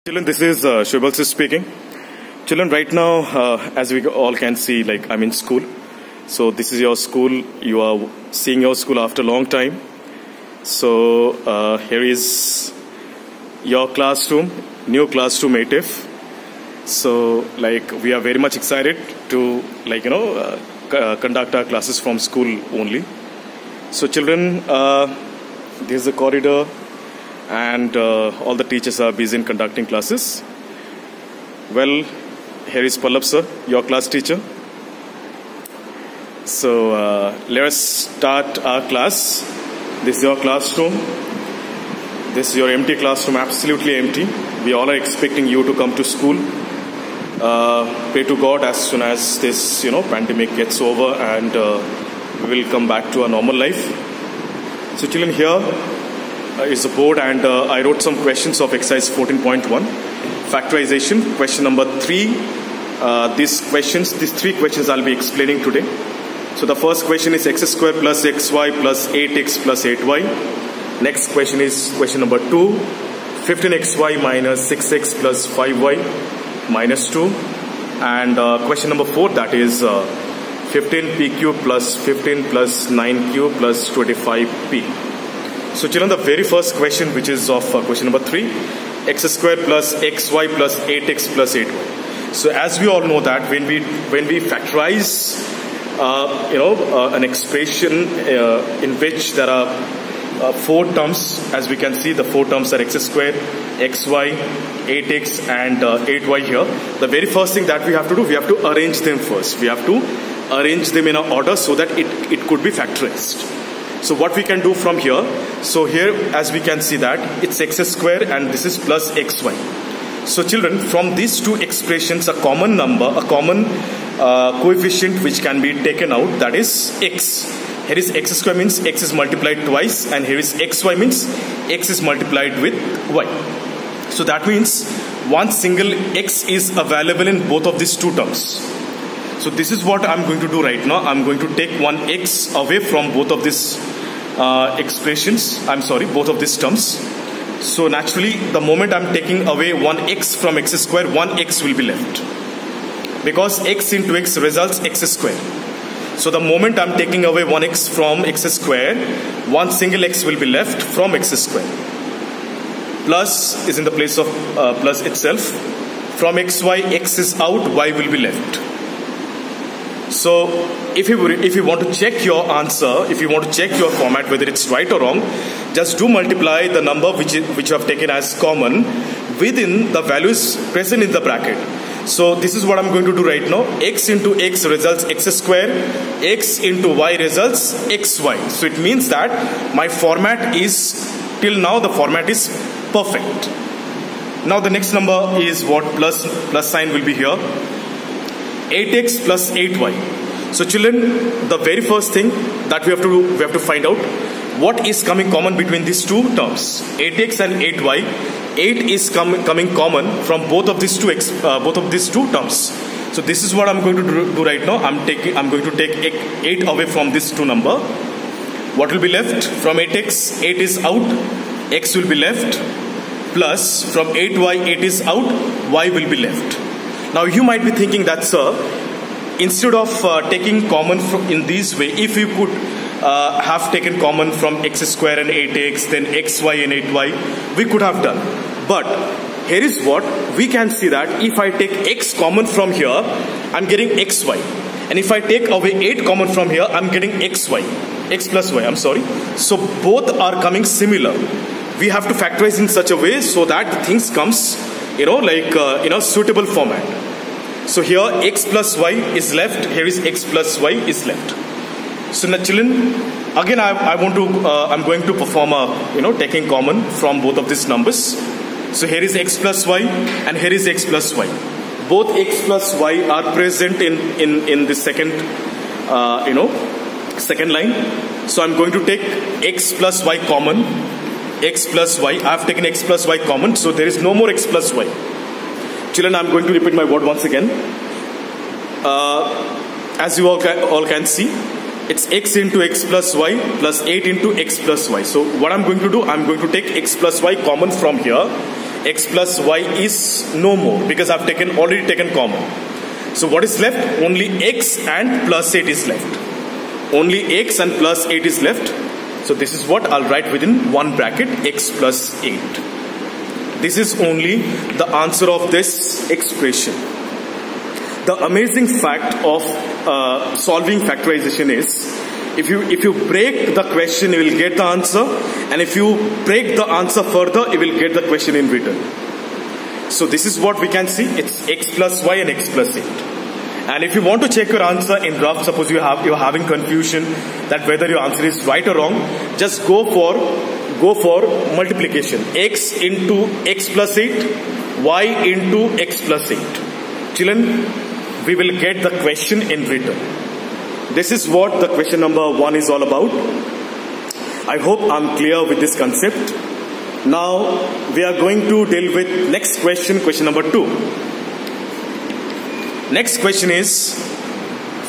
Children, this is Shubhalsis speaking. Children, right now, as we all can see, like I'm in school. So this is your school. You are seeing your school after a long time. So here is your classroom, new classroom ATIF. So like we are very much excited to conduct our classes from school only. So children, this is the corridor. And all the teachers are busy in conducting classes. Well, here is Pallab sir, your class teacher. So let us start our class. This is your classroom. This is your empty classroom, absolutely empty. We all are expecting you to come to school. Pray to God as soon as this pandemic gets over and we will come back to our normal life. So children, here is the board, and I wrote some questions of exercise 14.1 factorization. Question number 3. These three questions I'll be explaining today. So the first question is x square plus xy plus 8x plus 8y. Next question is question number 2. 15xy minus 6x plus 5y minus 2. And question number 4, that is 15p plus 15 plus 9q plus 25p. So children, the very first question, which is of question number 3, x square plus xy plus 8x plus 8y. So as we all know that when we factorize an expression in which there are 4 terms, as we can see, the 4 terms are x square, xy, 8x and 8y here. The very first thing that we have to do, we have to arrange them first. We have to arrange them in an order so that it could be factorized. So what we can do from here, so here as we can see that it's x square and this is plus xy. So children, from these two expressions, a common number, a common coefficient which can be taken out, that is x. Here is x square means x is multiplied twice, and here is xy means x is multiplied with y. So that means one single x is available in both of these two terms. So this is what I'm going to do right now. I'm going to take one x away from both of these expressions. Both of these terms. So naturally, the moment I'm taking away one x from x square, one x will be left. Because x into x results x square. So the moment I'm taking away one x from x square, one single x will be left from x square. Plus is in the place of plus itself. From xy, x is out, y will be left. So if you want to check your answer, if you want to check your format whether it's right or wrong, just do multiply the number which you have taken as common within the values present in the bracket. So this is what I'm going to do right now. X into x results x square, x into y results xy. So it means that my format is, till now the format is perfect. Now the next number is what? Plus sign will be here. 8x plus 8y. So children, the very first thing that we have to do, we have to find out what is coming common between these two terms, 8x and 8y. 8 is coming common from both of these two terms. So this is what I'm going to do right now. I'm going to take 8 away from this two number. What will be left from 8x? 8 is out, x will be left, plus from 8y, 8 is out, y will be left. Now you might be thinking that, sir, instead of taking common in this way, if you could have taken common from x square and 8x, then xy and 8y, we could have done. But here is what we can see, that if I take x common from here, I'm getting xy. And if I take away 8 common from here, I'm getting xy. X plus y, I'm sorry. So both are coming similar. We have to factorize in such a way so that things comes suitable format. So here x plus y is left, here is x plus y is left. So now children, again I'm going to perform a taking common from both of these numbers. So here is x plus y and here is x plus y. Both x plus y are present in the second second line. So I'm going to take x plus y common. X plus y, I have taken x plus y common, so there is no more x plus y. Children, I'm going to repeat my word once again. As you all can see, it's x into x plus y plus 8 into x plus y. So what I'm going to do, I'm going to take x plus y common from here, x plus y is no more because I've already taken common. So what is left? Only x and plus 8 is left. Only x and plus 8 is left. So this is what I'll write within one bracket, x plus 8. This is only the answer of this expression. The amazing fact of solving factorization is, if you break the question, you will get the answer, and if you break the answer further, you will get the question in return. So this is what we can see. It's x plus y and x plus 8. And if you want to check your answer in rough, suppose you're having confusion that whether your answer is right or wrong, just go for multiplication. X into x plus 8, y into x plus 8. Children, we will get the question in return. This is what the question number 1 is all about. I hope I'm clear with this concept. Now we are going to deal with next question, question number 2. Next question is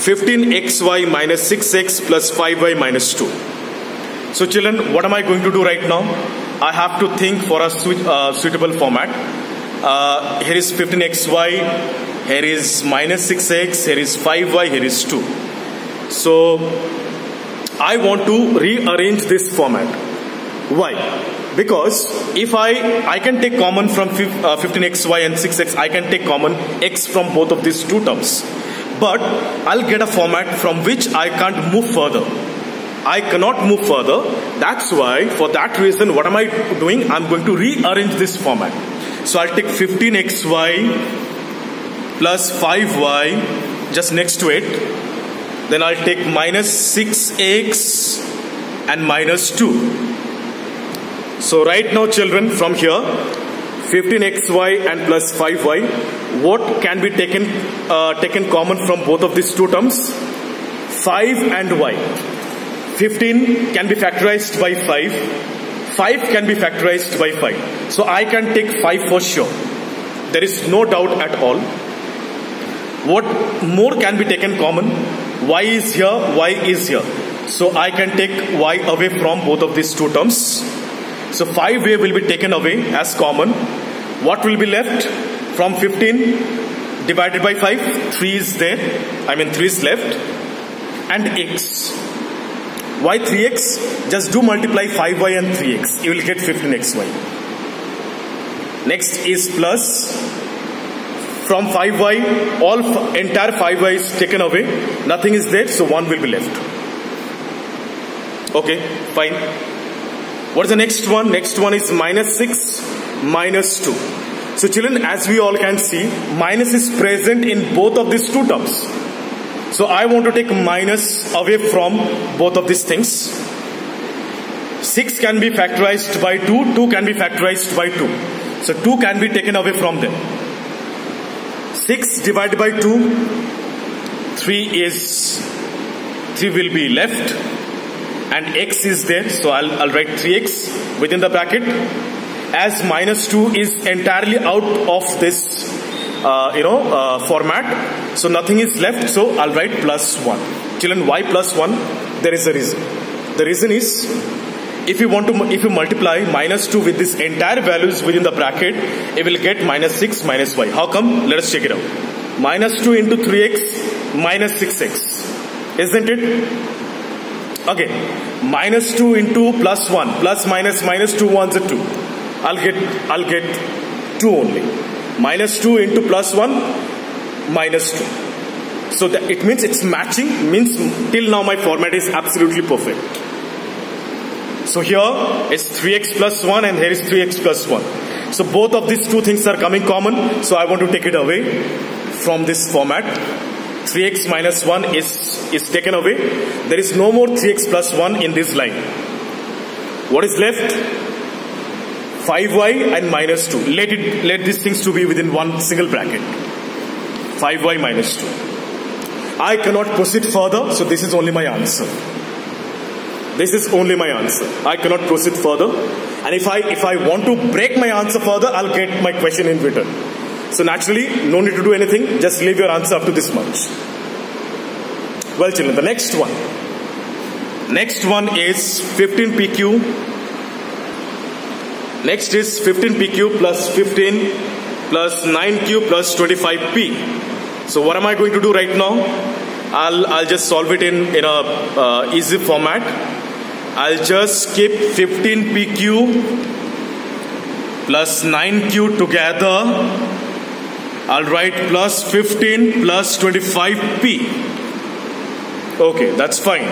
15xy minus 6x plus 5y minus 2. So children, what am I going to do right now? I have to think for a suitable format. Here is 15xy. Here is minus 6x, here is 5y, here is 2. So, I want to rearrange this format. Why? Because if I can take common from 15xy and 6x, I can take common x from both of these two terms. But I'll get a format from which I can't move further. I cannot move further. That's why, for that reason, what am I doing? I'm going to rearrange this format. So, I'll take 15xy plus 5y just next to it. Then I'll take minus 6x and minus 2. So right now children, from here 15xy and plus 5y, what can be taken common from both of these two terms? 5 and y. 15 can be factorized by 5. 5 can be factorized by 5. So I can take 5 for sure. There is no doubt at all. What more can be taken common? Y is here, y is here. So I can take y away from both of these two terms. So 5y will be taken away as common. What will be left? From 15 divided by 5, 3 is there. 3 is left. And x. Why 3x? Just do multiply 5y and 3x. You will get 15xy. Next is plus. From 5y, entire 5y is taken away. Nothing is there, so 1 will be left. Okay, fine. What is the next one? Next one is minus 6, minus 2. So children, as we all can see, minus is present in both of these two terms. So I want to take minus away from both of these things. 6 can be factorized by 2, 2 can be factorized by 2. So 2 can be taken away from them. 6 divided by 2, 3 will be left, and x is there, so I'll write 3x within the bracket. As minus 2 is entirely out of this format, so nothing is left, so I'll write plus 1. Children, why plus 1? There is a reason. The reason is, if you multiply minus 2 with this entire values within the bracket, it will get minus 6 minus y. How come? Let us check it out. Minus 2 into 3x minus 6x. Isn't it? Okay. Minus 2 into plus 1. Plus minus 2 ones are 2. I'll get 2 only. Minus 2 into plus 1 minus 2. So it means it's matching. Means till now my format is absolutely perfect. So here is 3x plus 1 and here is 3x plus 1. So both of these two things are coming common. So I want to take it away from this format. 3x minus 1 is taken away. There is no more 3x plus 1 in this line. What is left? 5y and minus 2. Let these things to be within one single bracket. 5y minus 2. I cannot proceed further, so this is only my answer. This is only my answer. I cannot proceed further. And if I want to break my answer further, I'll get my question in return. So naturally, no need to do anything. Just leave your answer up to this much. Well, children, the next one. Next one is 15pq Next is 15pq plus 15 plus 9q plus 25p. So what am I going to do right now? I'll just solve it in a easy format. I'll just skip 15pq plus 9q together. I'll write plus 15 plus 25p. Okay, that's fine.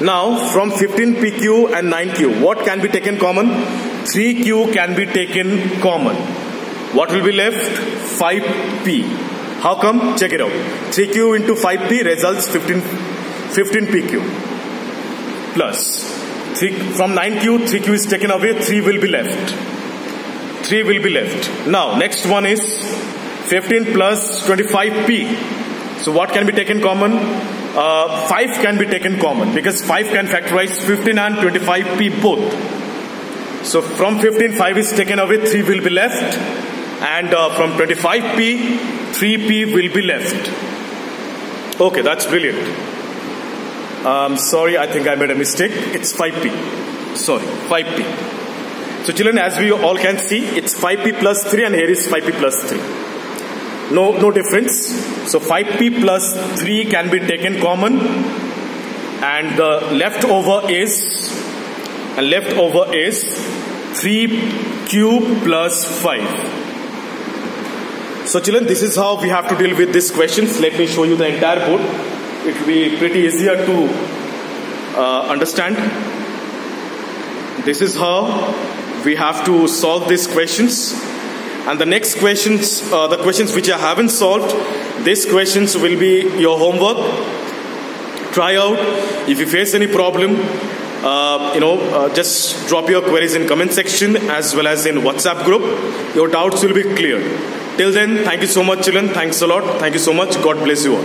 Now from 15pq and 9q, what can be taken common? 3q can be taken common. What will be left? 5p. How come? Check it out. 3q into 5p results 15pq. Plus from 9q, 3q is taken away, 3 will be left. 3 will be left. Now next one is 15 plus 25p. So what can be taken common? 5 can be taken common because 5 can factorize 15 and 25p both. So from 15, 5 is taken away, 3 will be left. And from 25p, 3p will be left. Okay, that's brilliant. Sorry, I think I made a mistake. It's 5p. Sorry, 5p. So children, as we all can see, it's 5p plus 3 and here is 5p plus 3. No difference. So 5p plus 3 can be taken common, and the leftover is 3q plus 5. So children, this is how we have to deal with these questions. Let me show you the entire board. It will be pretty easier to understand. This is how we have to solve these questions. And the next questions, the questions which I haven't solved, these questions will be your homework. Try out. If you face any problem, just drop your queries in comment section as well as in WhatsApp group. Your doubts will be cleared. Till then, thank you so much, children. Thanks a lot. Thank you so much. God bless you all.